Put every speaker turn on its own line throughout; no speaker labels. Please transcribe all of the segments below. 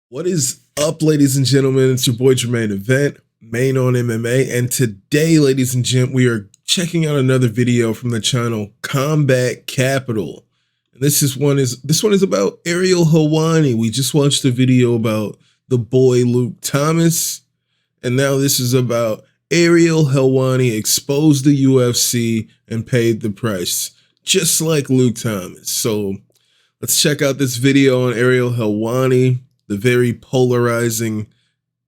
What is up, ladies and gentlemen? It's your boy Jermaine Event, main on MMA, and today, ladies and gents, we are checking out another video from the channel Kombat Capital. And this one is about Ariel Helwani. We just watched a video about the boy Luke Thomas, and now this is about Ariel Helwani exposed the UFC and paid the price, just like Luke Thomas. So let's check out this video on Ariel Helwani, the very polarizing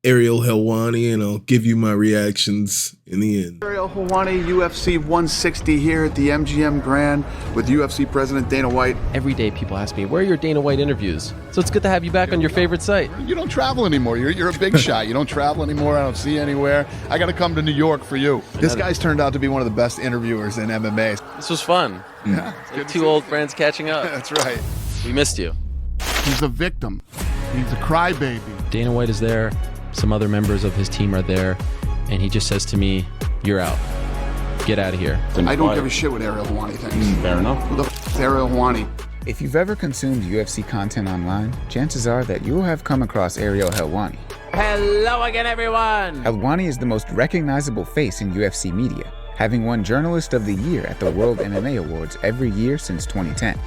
Ariel Helwani, and I'll give you my reactions in the end.
Ariel Helwani, UFC 160 here at the MGM Grand with UFC President Dana White.
Every day people ask me, where are your Dana White interviews? So it's good to have you back on your favorite site.
You don't travel anymore. You're a big shot. You don't travel anymore. I don't see you anywhere. I got to come to New York for you. This guy's turned out to be one of the best interviewers in MMA.
This was fun.
Yeah.
Like two old friends catching up.
That's right.
We missed you.
He's a victim. He's a crybaby.
Dana White is there. Some other members of his team are there. And he just says to me, you're out. Get out of here.
I don't give a shit what Ariel Helwani thinks.
Fair enough.
Who the f is Ariel Helwani?
If you've ever consumed UFC content online, chances are that you will have come across Ariel Helwani.
Hello again, everyone.
Helwani is the most recognizable face in UFC media, having won Journalist of the Year at the World MMA Awards every year since 2010.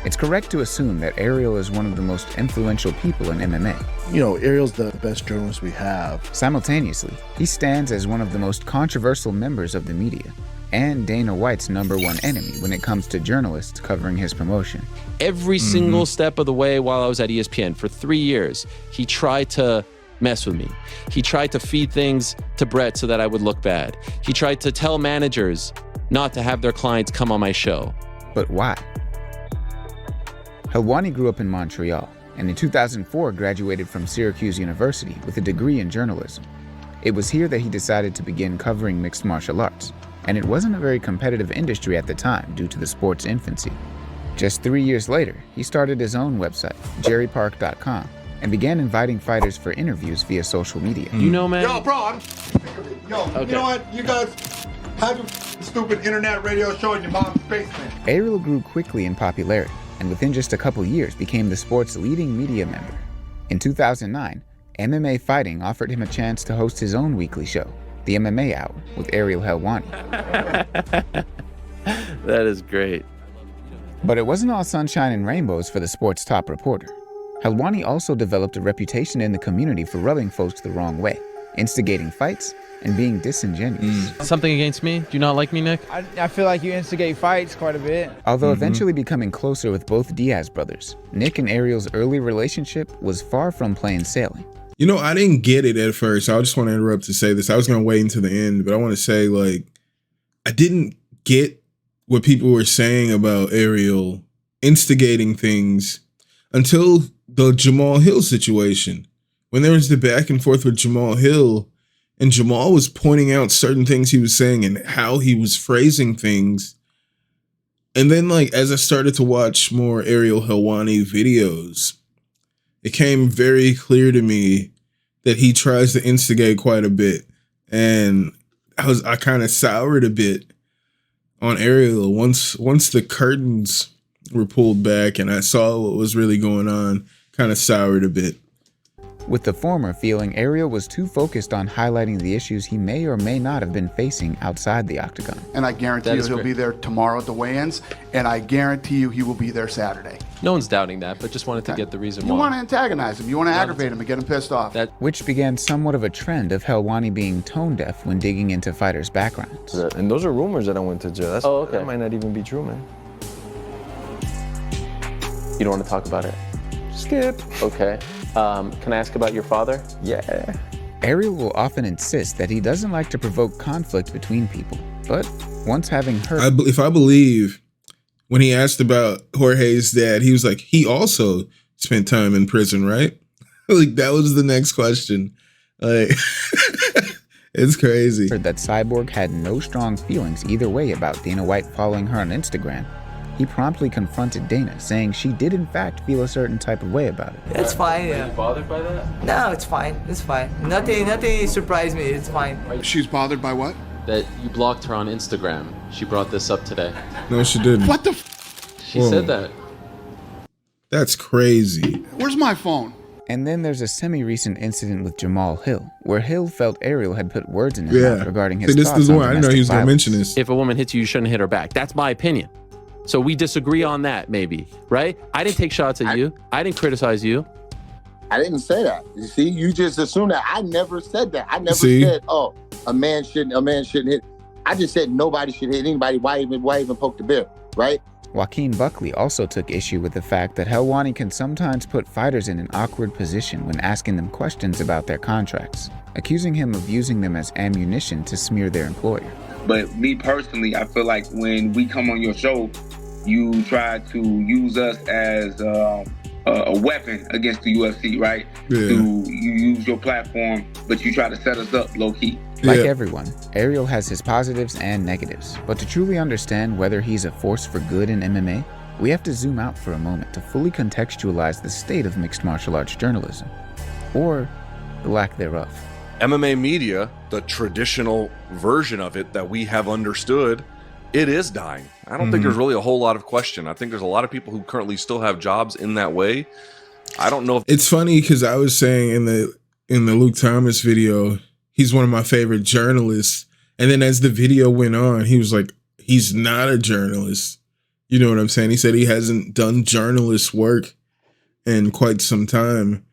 It's correct to assume that Ariel is one of the most influential people in MMA.
You know, Ariel's the best journalist we have.
Simultaneously, he stands as one of the most controversial members of the media, and Dana White's #1 enemy when it comes to journalists covering his promotion.
Every single step of the way while I was at ESPN for 3 years, he tried to mess with me. He tried to feed things to Brett so that I would look bad. He tried to tell managers not to have their clients come on my show.
But why? Helwani grew up in Montreal, and in 2004 graduated from Syracuse University with a degree in journalism. It was here that he decided to begin covering mixed martial arts, and it wasn't a very competitive industry at the time due to the sport's infancy. Just 3 years later, he started his own website, jerrypark.com, and began inviting fighters for interviews via social media.
You know, man?
Yo, bro, you know what? You guys have your stupid internet radio show in your mom's basement.
Ariel grew quickly in popularity, and within just a couple years became the sport's leading media member. In 2009, MMA Fighting offered him a chance to host his own weekly show, the MMA Hour, with Ariel Helwani.
That is great.
But it wasn't all sunshine and rainbows for the sport's top reporter. Helwani also developed a reputation in the community for rubbing folks the wrong way, instigating fights, and being disingenuous.
Something against me? Do you not like me, Nick?
I feel like you instigate fights quite a bit.
Although eventually becoming closer with both Diaz brothers, Nick and Ariel's early relationship was far from plain sailing.
You know, I didn't get it at first. I just want to interrupt to say this. I was going to wait until the end, but I want to say, like, I didn't get what people were saying about Ariel instigating things until the Jamal Hill situation. When there was the back and forth with Jamal Hill, and Jamal was pointing out certain things he was saying and how he was phrasing things. And then, like, as I started to watch more Ariel Helwani videos, it came very clear to me that he tries to instigate quite a bit. And I kind of soured a bit on Ariel once the curtains were pulled back and I saw what was really going on, kind of soured a bit.
With the former feeling Ariel was too focused on highlighting the issues he may or may not have been facing outside the octagon.
And I guarantee you he'll be there tomorrow at the weigh-ins, and I guarantee you he will be there Saturday.
No one's doubting that, but just wanted to get the reason
You
why.
want to antagonize him. You want to aggravate him and get him pissed off.
Which began somewhat of a trend of Helwani being tone deaf when digging into fighters' backgrounds.
And those are rumors that I went to jail. That might not even be true, man.
You don't want to talk about it?
Skip.
Okay. Can I ask about your father?
Yeah.
Ariel will often insist that he doesn't like to provoke conflict between people, but once having heard...
If I believe, when he asked about Jorge's dad, he was like, he also spent time in prison, right? Like, that was the next question. Like, it's crazy.
That Cyborg had no strong feelings either way about Dana White following her on Instagram, he promptly confronted Dana, saying she did in fact feel a certain type of way about it.
It's fine, yeah.
Are you bothered by that?
No, it's fine. It's fine. Nothing surprised me. It's fine.
She's bothered by what?
That you blocked her on Instagram. She brought this up today.
No, she didn't.
What the
She said that.
That's crazy.
Where's my phone?
And then there's a semi-recent incident with Jamal Hill, where Hill felt Ariel had put words in his mouth regarding his
this
thoughts
is
on
one. I didn't know he was going to mention this.
If a woman hits you, you shouldn't hit her back. That's my opinion. So we disagree on that, maybe, right? I didn't take shots at you. I didn't criticize you.
I didn't say that. You see, you just assume that. I never said that. I never said, "Oh, a man shouldn't hit." I just said nobody should hit anybody. Why even poke the bear, right?
Joaquin Buckley also took issue with the fact that Helwani can sometimes put fighters in an awkward position when asking them questions about their contracts, accusing him of using them as ammunition to smear their employer.
But me personally, I feel like when we come on your show, you try to use us as a weapon against the UFC, right? Yeah. You use your platform, but you try to set us up low-key.
Like everyone, Ariel has his positives and negatives, but to truly understand whether he's a force for good in MMA, we have to zoom out for a moment to fully contextualize the state of mixed martial arts journalism, or the lack thereof.
MMA media, the traditional version of it that we have understood, it is dying. I don't think there's really a whole lot of question. I think there's a lot of people who currently still have jobs in that way. I don't know if
it's funny because I was saying in the Luke Thomas video, he's one of my favorite journalists. And then as the video went on, he was like, he's not a journalist. You know what I'm saying? He said he hasn't done journalist work in quite some time.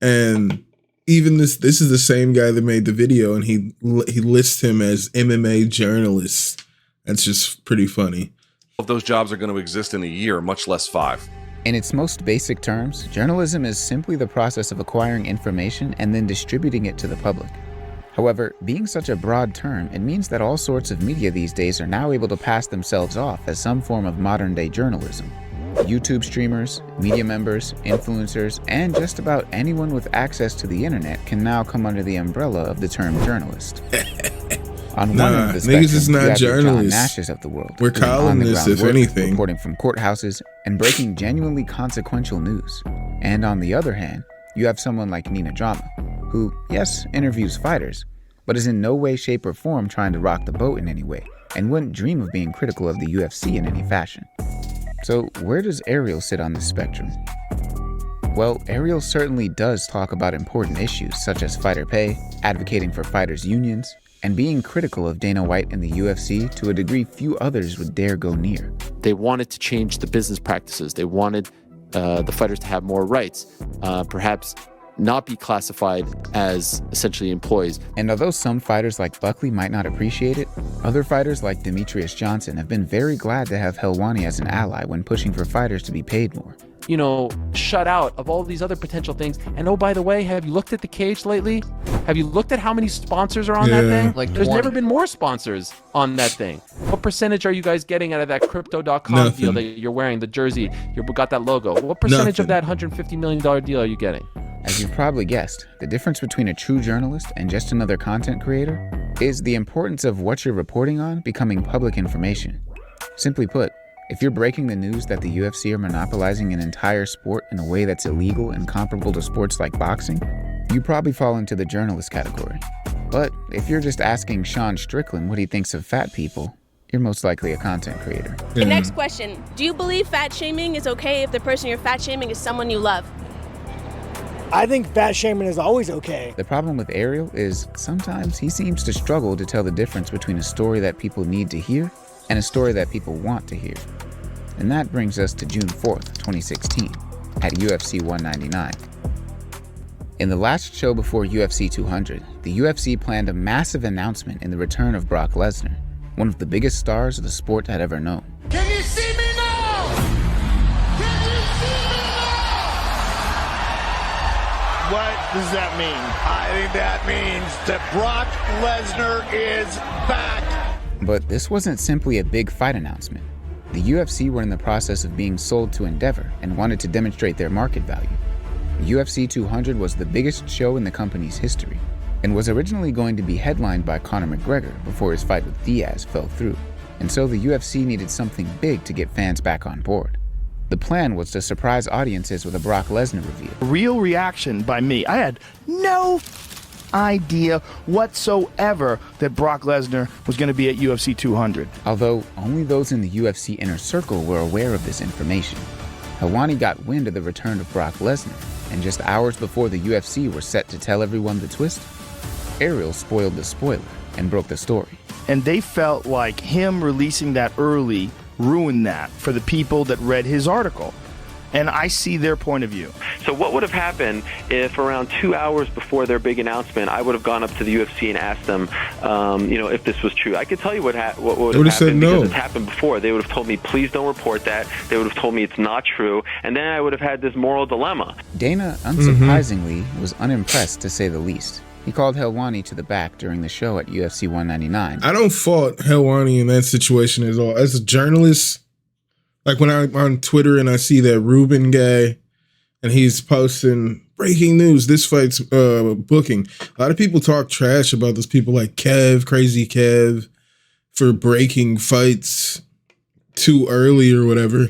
And even this is the same guy that made the video, and he lists him as MMA journalist. That's just pretty funny.
If those jobs are going to exist in a year, much less 5.
In its most basic terms, journalism is simply the process of acquiring information and then distributing it to the public. However, being such a broad term, it means that all sorts of media these days are now able to pass themselves off as some form of modern-day journalism. YouTube streamers, media members, influencers, and just about anyone with access to the internet can now come under the umbrella of the term journalist. On one end of the spectrum,
niggas is not
you have your John
journalists.
Nashes of the world.
We're columnists, if anything.
Reporting from courthouses and breaking genuinely consequential news. And on the other hand, you have someone like Nina Drama, who, yes, interviews fighters, but is in no way, shape, or form trying to rock the boat in any way, and wouldn't dream of being critical of the UFC in any fashion. So where does Ariel sit on this spectrum? Well, Ariel certainly does talk about important issues such as fighter pay, advocating for fighters' unions, and being critical of Dana White and the UFC to a degree few others would dare go near.
They wanted to change the business practices. They wanted the fighters to have more rights, perhaps not be classified as essentially employees.
And although some fighters like Buckley might not appreciate it, other fighters like Demetrius Johnson have been very glad to have Helwani as an ally when pushing for fighters to be paid more.
You know, shut out of all these other potential things. And oh, by the way, have you looked at the cage lately? Have you looked at how many sponsors are on that thing?
Like
There's
20.
never been more sponsors on that thing. What percentage are you guys getting out of that Crypto.com deal that you're wearing, the jersey, you got that logo? What percentage of that $150 million deal are you getting?
As you've probably guessed, the difference between a true journalist and just another content creator is the importance of what you're reporting on becoming public information. Simply put, if you're breaking the news that the UFC are monopolizing an entire sport in a way that's illegal and comparable to sports like boxing, you probably fall into the journalist category. But if you're just asking Sean Strickland what he thinks of fat people, you're most likely a content creator.
The next question, do you believe fat shaming is okay if the person you're fat shaming is someone you love?
I think fat shaming is always okay.
The problem with Ariel is sometimes he seems to struggle to tell the difference between a story that people need to hear and a story that people want to hear. And that brings us to June 4th, 2016, at UFC 199. In the last show before UFC 200, the UFC planned a massive announcement in the return of Brock Lesnar, one of the biggest stars the sport had ever known.
Can you see me now? Can you see me now? What does that mean? I think that means that Brock Lesnar is back.
But this wasn't simply a big fight announcement. The UFC were in the process of being sold to Endeavor and wanted to demonstrate their market value. UFC 200 was the biggest show in the company's history and was originally going to be headlined by Conor McGregor before his fight with Diaz fell through, and so the UFC needed something big to get fans back on board. The plan was to surprise audiences with a Brock Lesnar reveal.
Real reaction by me. I had no idea whatsoever that Brock Lesnar was going to be at UFC 200.
Although only those in the UFC inner circle were aware of this information. Helwani got wind of the return of Brock Lesnar And just hours before the UFC were set to tell everyone the twist, Ariel spoiled the spoiler and broke the story.
And they felt like him releasing that early ruined that for the people that read his article. And I see their point of view.
So what would have happened if around 2 hours before their big announcement, I would have gone up to the UFC and asked them, if this was true? I could tell you what would have happened because it's happened before. They would have told me, please don't report that. They would have told me it's not true. And then I would have had this moral dilemma.
Dana, unsurprisingly, was unimpressed to say the least. He called Helwani to the back during the show at UFC 199.
I don't fault Helwani in that situation at all. As a journalist, like when I'm on Twitter and I see that Ruben guy and he's posting breaking news, this fight's booking. A lot of people talk trash about those people like Kev, Crazy Kev, for breaking fights too early or whatever.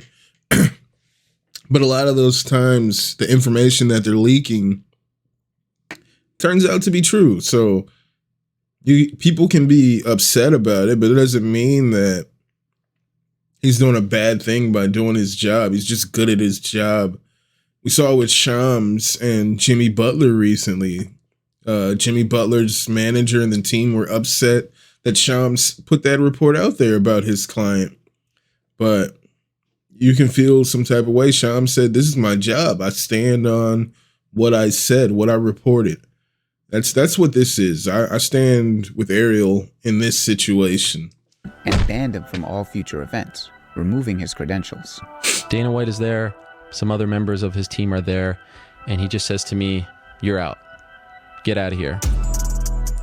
But a lot of those times, the information that they're leaking turns out to be true. So people can be upset about it, but it doesn't mean that he's doing a bad thing by doing his job. He's just good at his job. We saw with Shams and Jimmy Butler recently. Jimmy Butler's manager and the team were upset that Shams put that report out there about his client. But you can feel some type of way. Shams said, this is my job. I stand on what I said, what I reported. That's what this is. I stand with Ariel in this situation.
And banned him from all future events, removing his credentials.
Dana White is there. Some other members of his team are there. And he just says to me, you're out. Get out of here.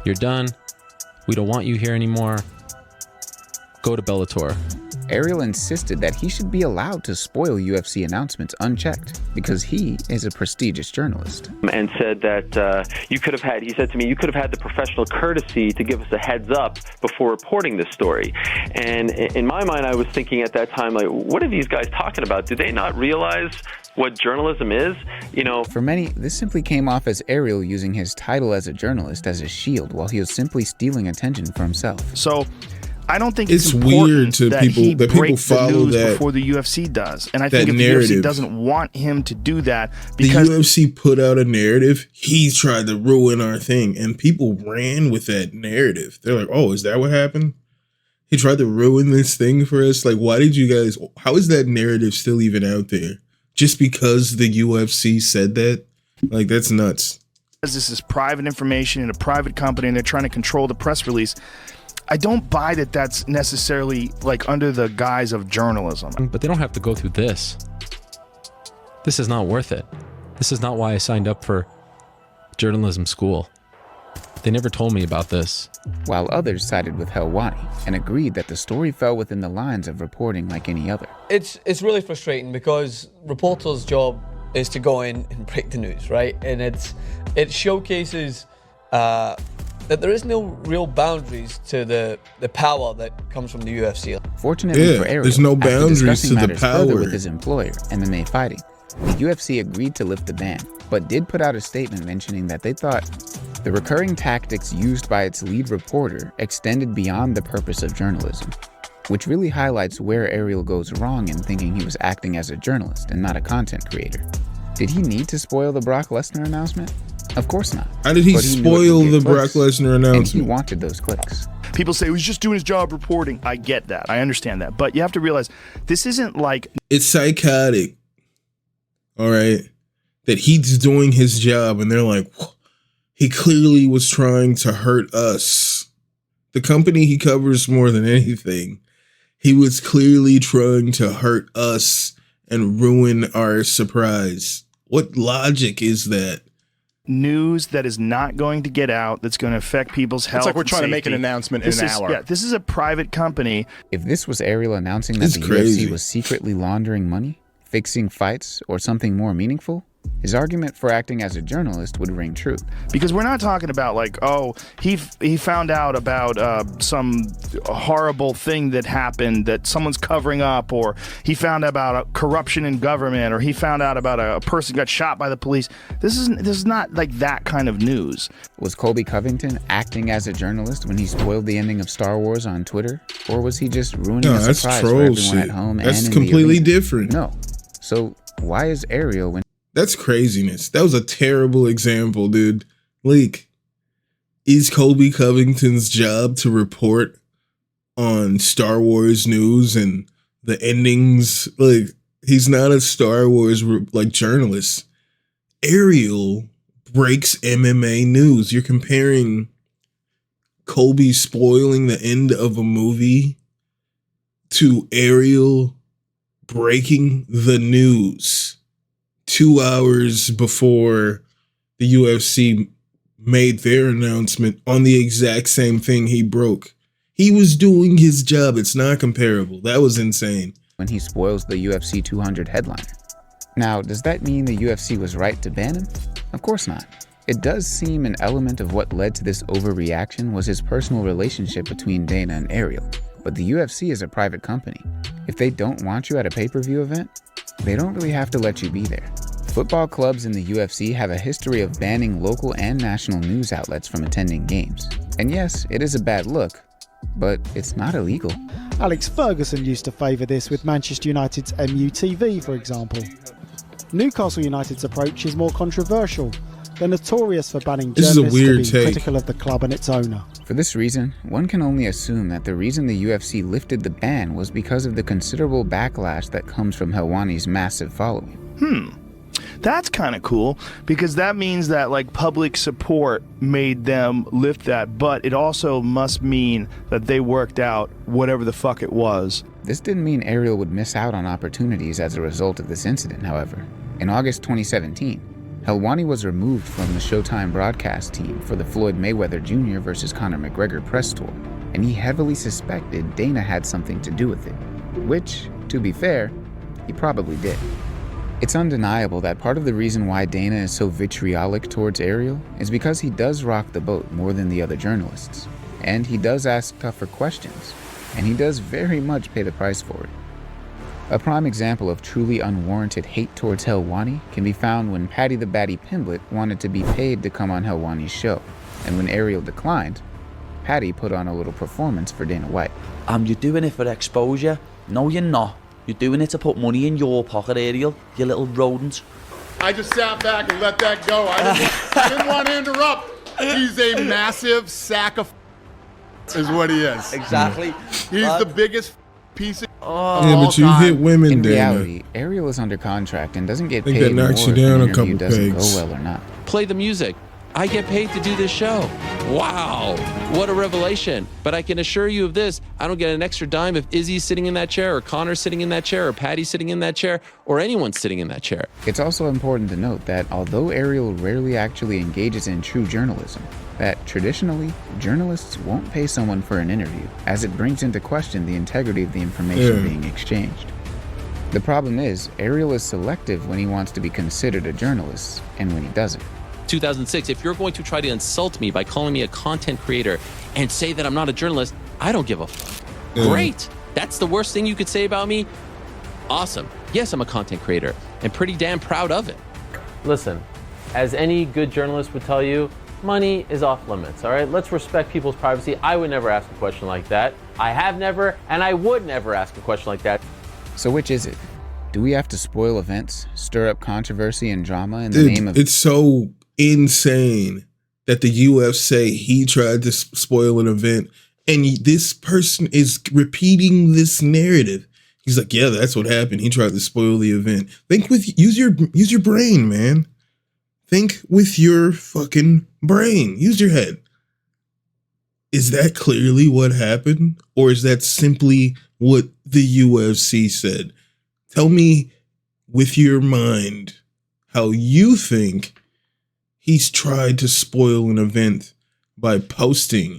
You're done. We don't want you here anymore. Go to Bellator.
Ariel insisted that he should be allowed to spoil UFC announcements unchecked because he is a prestigious journalist.
And said that he said to me, you could have had the professional courtesy to give us a heads up before reporting this story. And in my mind, I was thinking at that time, like, what are these guys talking about? Do they not realize what journalism is?
For many, this simply came off as Ariel using his title as a journalist as a shield while he was simply stealing attention for himself.
So I don't think
it's weird to people that people follow that
before the UFC does, and I think if
narrative.
The UFC doesn't want him to do that, because
the UFC put out a narrative, he tried to ruin our thing, and people ran with that narrative. They're like, "Oh, is that what happened? He tried to ruin this thing for us. Like, why did you guys? How is that narrative still even out there? Just because the UFC said that? Like, that's nuts."
This is private information in a private company, and they're trying to control the press release. I don't buy that that's necessarily like under the guise of journalism.
But they don't have to go through this. This is not worth it. This is not why I signed up for journalism school. They never told me about this.
While others sided with Helwani and agreed that the story fell within the lines of reporting like any other.
It's really frustrating because reporters' job is to go in and break the news, right? And it showcases that there is no real boundaries to the power that comes from the UFC.
Fortunately for Ariel,
there's no boundaries to the power
with his employer, MMA Fighting. The UFC agreed to lift the ban, but did put out a statement mentioning that they thought the recurring tactics used by its lead reporter extended beyond the purpose of journalism, which really highlights where Ariel goes wrong in thinking he was acting as a journalist and not a content creator. Did he need to spoil the Brock Lesnar announcement? Of course not.
How did he spoil the Brock Lesnar announcement?
And he wanted those clicks.
People say he was just doing his job reporting. I get that. I understand that. But you have to realize this isn't like...
It's psychotic. All right? That he's doing his job and they're like, he clearly was trying to hurt us. The company he covers more than anything. He was clearly trying to hurt us and ruin our surprise. What logic is that?
News that is not going to get out, that's going to affect people's health.
It's like we're trying
to
make an announcement in an hour.
Yeah, this is a private company.
If this was Ariel announcing that the UFC was secretly laundering money, fixing fights, or something more meaningful, his argument for acting as a journalist would ring true.
Because we're not talking about like, oh, he found out about some horrible thing that happened that someone's covering up, or he found out about corruption in government, or he found out about a person got shot by the police. This is not like that kind of news.
Was Colby Covington acting as a journalist when he spoiled the ending of Star Wars on Twitter? Or was he just ruining a surprise for everyone at home?
That's completely different.
No. So why is Ariel when...
That's craziness. That was a terrible example, dude. Like, is Colby Covington's job to report on Star Wars news and the endings? Like, he's not a Star Wars like journalist. Ariel breaks MMA news. You're comparing Colby spoiling the end of a movie to Ariel breaking the news 2 hours before the UFC made their announcement on the exact same thing he broke. He was doing his job. It's not comparable. That was insane.
When he spoils the UFC 200 headliner. Now, does that mean the UFC was right to ban him? Of course not. It does seem an element of what led to this overreaction was his personal relationship between Dana and Ariel. But the UFC is a private company. If they don't want you at a pay-per-view event, they don't really have to let you be there. Football clubs in the UFC have a history of banning local and national news outlets from attending games. And yes, it is a bad look, but it's not illegal.
Alex Ferguson used to favour this with Manchester United's MUTV, for example. Newcastle United's approach is more controversial. They're notorious for banning journalists for being critical of the club and its owner.
For this reason, one can only assume that the reason the UFC lifted the ban was because of the considerable backlash that comes from Helwani's massive following.
That's kind of cool, because that means that like public support made them lift that, but it also must mean that they worked out whatever the fuck it was.
This didn't mean Ariel would miss out on opportunities as a result of this incident, however. In August 2017, Helwani was removed from the Showtime broadcast team for the Floyd Mayweather Jr. vs. Conor McGregor press tour, and he heavily suspected Dana had something to do with it, which, to be fair, he probably did. It's undeniable that part of the reason why Dana is so vitriolic towards Ariel is because he does rock the boat more than the other journalists, and he does ask tougher questions, and he does very much pay the price for it. A prime example of truly unwarranted hate towards Helwani can be found when Paddy the Baddy Pimblett wanted to be paid to come on Helwani's show, and when Ariel declined, Paddy put on a little performance for Dana White.
You're doing it for exposure? No, you're not. You're doing it to put money in your pocket, Ariel, you little rodent.
I just sat back and let that go. I didn't want to interrupt. He's a massive sack of is what he is.
Exactly.
He's the biggest piece of
yeah, but you hit women,
In
Dana.
reality, Ariel is under contract and doesn't get
Think
paid
that
more
knocks
if
you down
an
a
interview
couple
doesn't
pegs.
go well or not.
Play the music. I get paid to do this show. Wow, what a revelation. But I can assure you of this, I don't get an extra dime if Izzy's sitting in that chair, or Connor's sitting in that chair, or Patty's sitting in that chair, or anyone's sitting in that chair.
It's also important to note that although Ariel rarely actually engages in true journalism, that traditionally, journalists won't pay someone for an interview, as it brings into question the integrity of the information being exchanged. The problem is, Ariel is selective when he wants to be considered a journalist, and when he doesn't.
2006, if you're going to try to insult me by calling me a content creator and say that I'm not a journalist, I don't give a fuck. Great. That's the worst thing you could say about me? Awesome. Yes, I'm a content creator and pretty damn proud of it.
Listen, as any good journalist would tell you, money is off limits, all right? Let's respect people's privacy. I would never ask a question like that. I have never, and I would never ask a question like that.
So which is it? Do we have to spoil events, stir up controversy and drama in the name of...
It's so insane that the UFC say he tried to spoil an event, and this person is repeating this narrative. He's like, yeah, that's what happened. He tried to spoil the event. Use your brain, man. Think with your fucking brain. Use your head. Is that clearly what happened? Or is that simply what the UFC said? Tell me with your mind how you think he's tried to spoil an event by breaking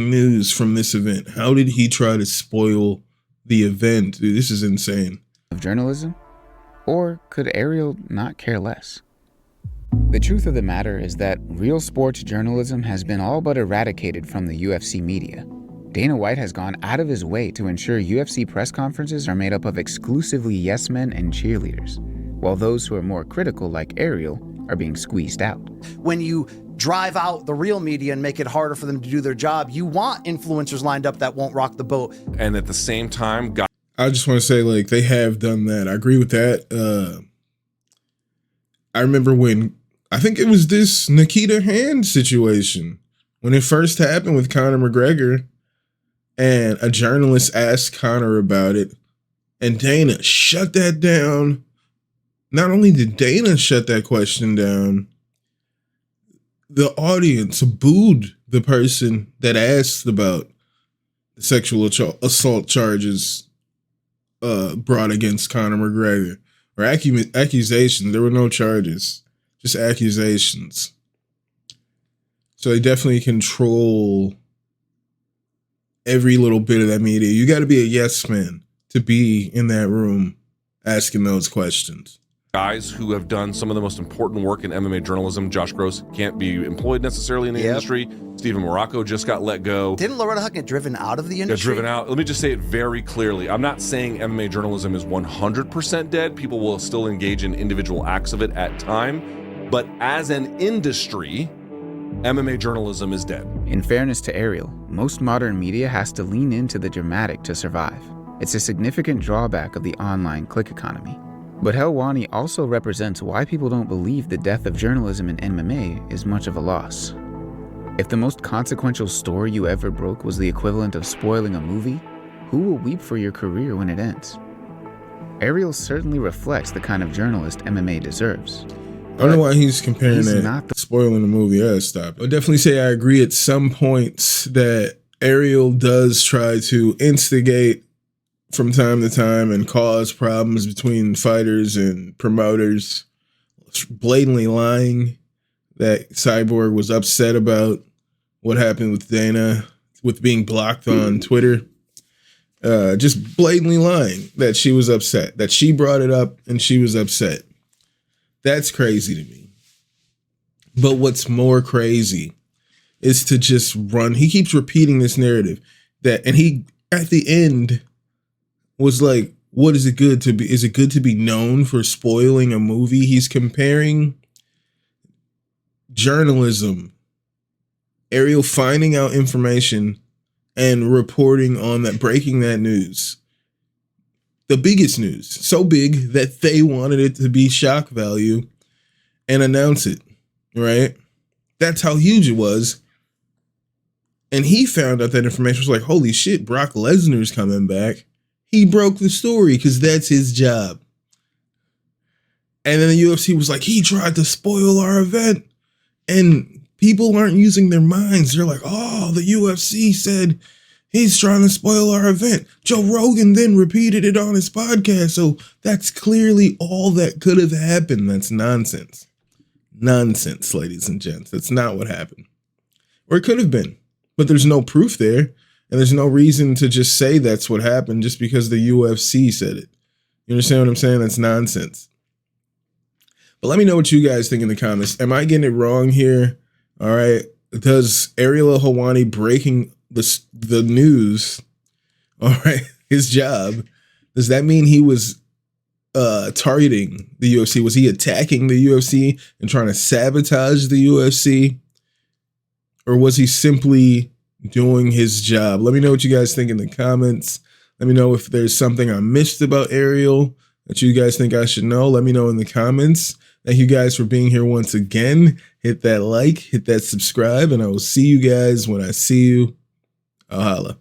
news from this event. How did he try to spoil the event? Dude, this is insane.
Of journalism? Or could Ariel not care less? The truth of the matter is that real sports journalism has been all but eradicated from the UFC media. Dana White has gone out of his way to ensure UFC press conferences are made up of exclusively yes men and cheerleaders, while those who are more critical, like Ariel, are being squeezed out.
When you drive out the real media and make it harder for them to do their job, you want influencers lined up that won't rock the boat.
And at the same time,
I just want to say, like, they have done that. I agree with that. I remember when, I think it was this Nikita Hand situation, when it first happened with Conor McGregor, and a journalist asked Conor about it, and Dana shut that down. Not only did Dana shut that question down, the audience booed the person that asked about the sexual assault charges brought against Conor McGregor, or accusations. There were no charges, just accusations. So they definitely control every little bit of that media. You got to be a yes man to be in that room asking those questions.
Guys who have done some of the most important work in MMA journalism. Josh Gross can't be employed necessarily in the industry. Stephen Morocco just got let go.
Didn't Loretta Huck get driven out of the industry?
Got driven out. Let me just say it very clearly. I'm not saying MMA journalism is 100% dead. People will still engage in individual acts of it at time. But as an industry, MMA journalism is dead.
In fairness to Ariel, most modern media has to lean into the dramatic to survive. It's a significant drawback of the online click economy. But Helwani also represents why people don't believe the death of journalism in MMA is much of a loss. If the most consequential story you ever broke was the equivalent of spoiling a movie, who will weep for your career when it ends? Ariel certainly reflects the kind of journalist MMA deserves.
I don't know why he's comparing that to spoiling the movie. Yeah, stop. I'll definitely say I agree at some points that Ariel does try to instigate from time to time and cause problems between fighters and promoters, blatantly lying that Cyborg was upset about what happened with Dana, with being blocked on Twitter. Just blatantly lying that she was upset, that she brought it up and she was upset. That's crazy to me. But what's more crazy is to just run. He keeps repeating this narrative and he, at the end, was like, what is it good to be? Is it good to be known for spoiling a movie? He's comparing journalism, Ariel finding out information and reporting on that, breaking that news. The biggest news, so big that they wanted it to be shock value and announce it, right? That's how huge it was. And he found out that information, was like, holy shit, Brock Lesnar's coming back. He broke the story because that's his job. And then the UFC was like, he tried to spoil our event. And people aren't using their minds. They're like, oh, the UFC said he's trying to spoil our event. Joe Rogan then repeated it on his podcast. So that's clearly all that could have happened. That's nonsense. Nonsense, ladies and gents. That's not what happened. Or it could have been. But there's no proof there. And there's no reason to just say that's what happened just because the UFC said it. You understand what I'm saying? That's nonsense. But let me know what you guys think in the comments. Am I getting it wrong here? All right. Does Ariel Helwani breaking the news, all right, his job, does that mean he was targeting the UFC? Was he attacking the UFC and trying to sabotage the UFC? Or was he simply doing his job? Let me know what you guys think in the comments. Let me know if there's something I missed about Ariel that you guys think I should know. Let me know in the comments. Thank you guys for being here once again. Hit that like, hit that subscribe, and I will see you guys when I see you. I'll holla.